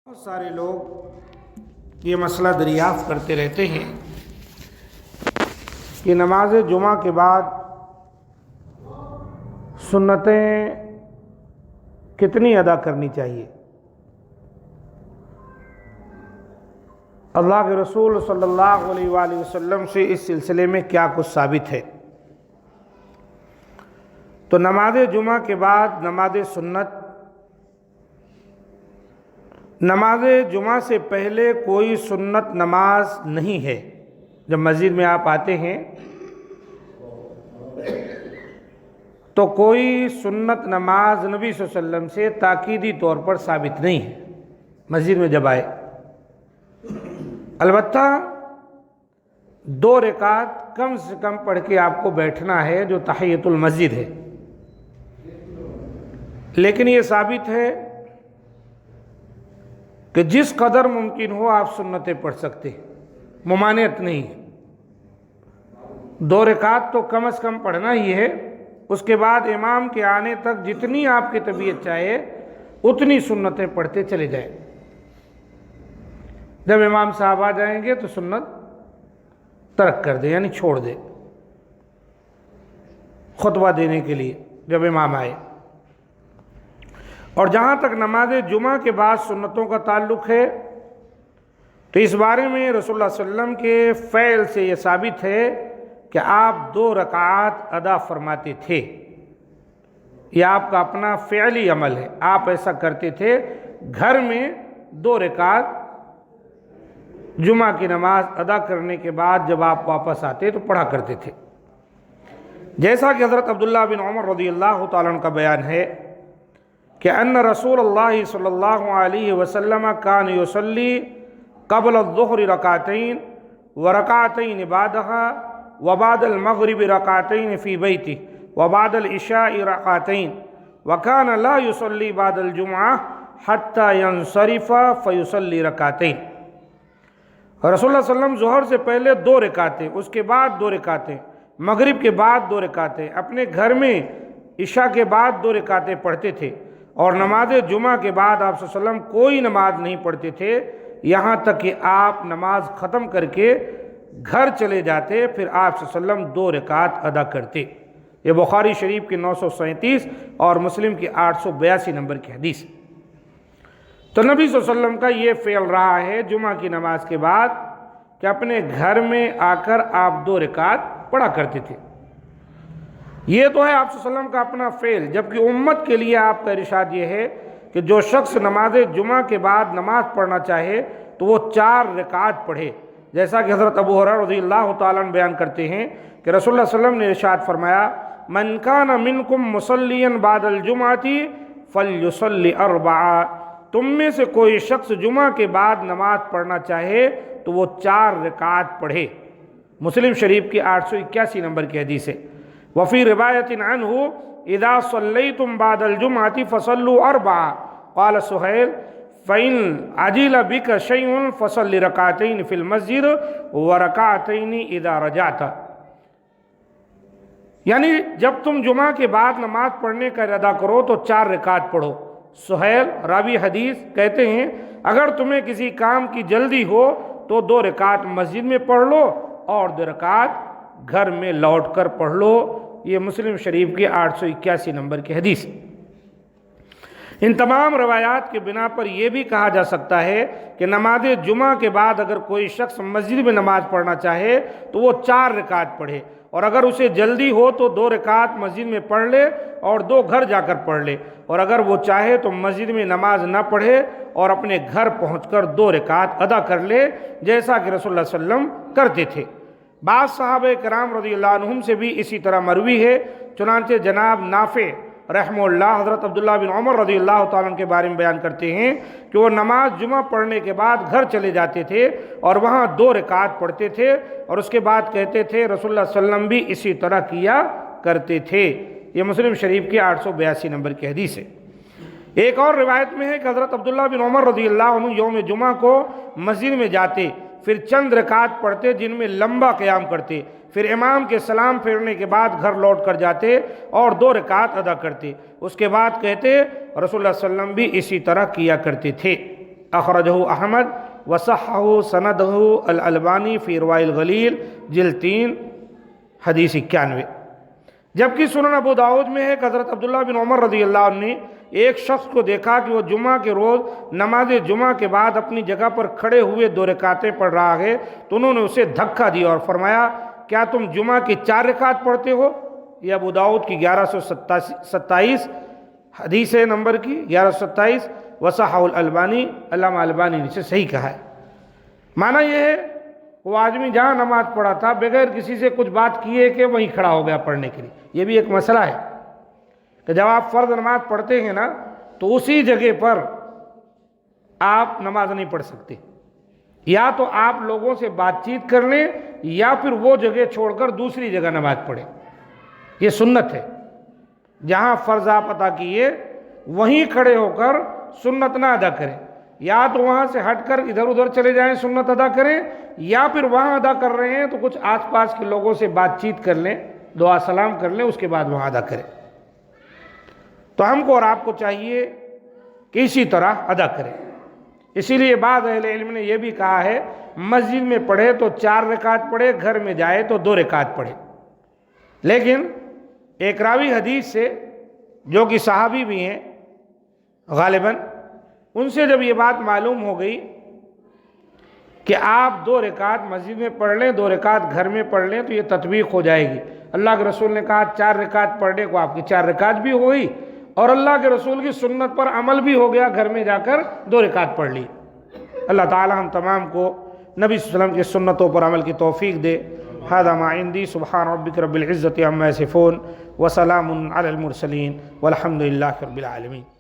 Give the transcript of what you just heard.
بہت سارے لوگ یہ مسئلہ دریافت کرتے رہتے ہیں کہ نماز جمعہ کے بعد سنتیں کتنی ادا کرنی چاہیے۔ اللہ کے رسول صلی اللہ علیہ وآلہ وسلم سے اس سلسلے میں کیا کچھ ثابت ہے؟ تو نماز جمعہ کے بعد نماز سنت، نماز جمعہ سے پہلے کوئی سنت نماز نہیں ہے۔ جب مسجد میں آپ آتے ہیں تو کوئی سنت نماز نبی صلی اللہ علیہ وسلم سے تاکیدی طور پر ثابت نہیں ہے مسجد میں جب آئے۔ البتہ 2 رکعت کم سے کم پڑھ کے آپ کو بیٹھنا ہے جو تحیۃ المسجد ہے، لیکن یہ ثابت ہے کہ جس قدر ممکن ہو آپ سنتیں پڑھ سکتے ہیں، ممانعت نہیں ہے۔ 2 رکعت تو کم از کم پڑھنا ہی ہے، اس کے بعد امام کے آنے تک جتنی آپ کی طبیعت چاہے اتنی سنتیں پڑھتے چلے جائیں۔ جب امام صاحب آ جائیں گے تو سنت ترک کر دیں، یعنی چھوڑ دیں خطبہ دینے کے لیے جب امام آئے۔ اور جہاں تک نماز جمعہ کے بعد سنتوں کا تعلق ہے تو اس بارے میں رسول اللہ صلی اللہ علیہ وسلم کے فعل سے یہ ثابت ہے کہ آپ 2 رکعات ادا فرماتے تھے۔ یہ آپ کا اپنا فعلی عمل ہے، آپ ایسا کرتے تھے۔ گھر میں 2 رکعات جمعہ کی نماز ادا کرنے کے بعد جب آپ واپس آتے تو پڑھا کرتے تھے، جیسا کہ حضرت عبداللہ بن عمر رضی اللہ تعالیٰ عنہ کا بیان ہے کہ ان رسول اللہ صلی اللہ علیہ وسلم کان یصلی قبل الظہر رکعتین ورکعتین بعدہا وبعد المغرب رکعتین فی بیتہ وبعد العشاء رکعتین وکان لا یصلی بعد الجمعہ حتی ینصرف فیصلی رکعتین۔ رسول اللہ صلی اللہ علیہ وسلم ظہر سے پہلے 2 رکعتیں، اس کے بعد 2 رکعتیں، مغرب کے بعد 2 رکعتیں، اپنے گھر میں عشاء کے بعد 2 رکعتیں پڑھتے تھے، اور نماز جمعہ کے بعد آپ صلی اللہ علیہ وسلم کوئی نماز نہیں پڑھتے تھے یہاں تک کہ آپ نماز ختم کر کے گھر چلے جاتے، پھر آپ صلی اللہ علیہ وسلم 2 رکعت ادا کرتے۔ یہ بخاری شریف کی 937 اور مسلم کی 882 نمبر کی حدیث۔ تو نبی صلی اللہ علیہ وسلم کا یہ فعل رہا ہے جمعہ کی نماز کے بعد کہ اپنے گھر میں آ کر آپ 2 رکعت پڑھا کرتے تھے۔ یہ تو ہے آپ صلی اللہ علیہ وسلم کا اپنا فعل، جبکہ امت کے لیے آپ کا ارشاد یہ ہے کہ جو شخص نماز جمعہ کے بعد نماز پڑھنا چاہے تو وہ 4 رکعت پڑھے، جیسا کہ حضرت ابو ہریرہ رضی اللہ تعالیٰ عنہ بیان کرتے ہیں کہ رسول اللہ صلی اللہ علیہ وسلم نے ارشاد فرمایا من کان منکم مصلیا بعد الجمعۃ فلیصلی 4۔ تم میں سے کوئی شخص جمعہ کے بعد نماز پڑھنا چاہے تو وہ 4 رکعت پڑھے۔ مسلم شریف کی 881 نمبر کی حدیث ہے۔ وفی روایت عنہ اذا صلیتم بعد الجمعۃ فصلوا 4۔ قال سہیل فإن عجل بک شیء فصل رکعتین فی المسجد ورکعتین اذا رجعت۔ یعنی جب تم جمعہ کے بعد نماز پڑھنے کا ارادہ کرو تو 4 رکعت پڑھو۔ سہیل راوی حدیث کہتے ہیں اگر تمہیں کسی کام کی جلدی ہو تو 2 رکعت مسجد میں پڑھ لو اور 2 رکعت گھر میں لوٹ کر پڑھ لو۔ یہ مسلم شریف کی 881 نمبر کی حدیث۔ ان تمام روایات کے بنا پر یہ بھی کہا جا سکتا ہے کہ نماز جمعہ کے بعد اگر کوئی شخص مسجد میں نماز پڑھنا چاہے تو وہ 4 رکعت پڑھے، اور اگر اسے جلدی ہو تو 2 رکعت مسجد میں پڑھ لے اور 2 گھر جا کر پڑھ لے، اور اگر وہ چاہے تو مسجد میں نماز نہ پڑھے اور اپنے گھر پہنچ کر 2 رکعت ادا کر لے، جیسا کہ رسول اللہ صلی اللہ علیہ وسلم کرتے تھے۔ بعض صحابہ کرام رضی اللہ عنہم سے بھی اسی طرح مروی ہے، چنانچہ جناب نافع رحمہ اللہ حضرت عبداللہ بن عمر رضی اللہ تعالیٰ عنہ کے بارے میں بیان کرتے ہیں کہ وہ نماز جمعہ پڑھنے کے بعد گھر چلے جاتے تھے اور وہاں 2 رکعت پڑھتے تھے، اور اس کے بعد کہتے تھے رسول اللہ صلی اللہ علیہ وسلم بھی اسی طرح کیا کرتے تھے۔ یہ مسلم شریف کی 882 نمبر کی حدیث ہے۔ ایک اور روایت میں ہے کہ حضرت عبداللہ بن عمر رضی اللہ عنہ یوم جمعہ کو مسجد میں جاتے، پھر چند رکعت پڑھتے جن میں لمبا قیام کرتے، پھر امام کے سلام پھیرنے کے بعد گھر لوٹ کر جاتے اور 2 رکعت ادا کرتے۔ اس کے بعد کہتے رسول اللہ صلی اللہ علیہ وسلم بھی اسی طرح کیا کرتے تھے۔ اخرجہ احمد وصححہ سندہ الالبانی فی ارواء الغلیل جلد 3 حدیث 91۔ جبکہ سنن ابو داؤد میں ہے کہ حضرت عبداللہ بن عمر رضی اللہ عنہ نے ایک شخص کو دیکھا کہ وہ جمعہ کے روز نماز جمعہ کے بعد اپنی جگہ پر کھڑے ہوئے 2 رکعتیں پڑھ رہا ہے، تو انہوں نے اسے دھکا دیا اور فرمایا کیا تم جمعہ کی 4 رکعت پڑھتے ہو؟ یہ ابو داؤد کی 1127 حدیث نمبر کی 1127، وصححہ الالبانی، علامہ البانی نے اسے صحیح کہا ہے۔ معنی یہ ہے وہ آدمی جہاں نماز پڑھا تھا بغیر کسی سے کچھ بات کیے کہ وہیں کھڑا ہو گیا پڑھنے کے لیے۔ یہ بھی ایک مسئلہ ہے کہ جب آپ فرض نماز پڑھتے ہیں نا تو اسی جگہ پر آپ نماز نہیں پڑھ سکتے، یا تو آپ لوگوں سے بات چیت کر لیں یا پھر وہ جگہ چھوڑ کر دوسری جگہ نماز پڑھیں۔ یہ سنت ہے، جہاں فرض آپ ادا کیے وہیں کھڑے ہو کر سنت نہ ادا کریں، یا تو وہاں سے ہٹ کر ادھر ادھر چلے جائیں سنت ادا کریں، یا پھر وہاں ادا کر رہے ہیں تو کچھ آس پاس کے لوگوں سے بات چیت کر لیں، دعا سلام کر لیں، اس کے بعد وہاں ادا کریں۔ تو ہم کو اور آپ کو چاہیے کہ اسی طرح ادا کریں۔ اسی لیے بعض اہل علم نے یہ بھی کہا ہے مسجد میں پڑھے تو 4 رکعت پڑھے، گھر میں جائے تو 2 رکعت پڑھے۔ لیکن ایک راوی حدیث سے جو کہ صحابی بھی ہیں غالباً، ان سے جب یہ بات معلوم ہو گئی کہ آپ 2 رکعت مسجد میں پڑھ لیں 2 رکعت گھر میں پڑھ لیں تو یہ تطبیق ہو جائے گی۔ اللہ کے رسول نے کہا 4 رکعت پڑھنے کو آپ کی 4 رکعت بھی ہوئی اور اللہ کے رسول کی سنت پر عمل بھی ہو گیا، گھر میں جا کر 2 رکعت پڑھ لی۔ اللہ تعالی ہم تمام کو نبی صلی اللہ علیہ وسلم کی سنتوں پر عمل کی توفیق دے۔ ھذا ما عندی، سبحان ربک رب العزۃ عما یصفون وسلام علی المرسلین والحمد للہ رب العالمین۔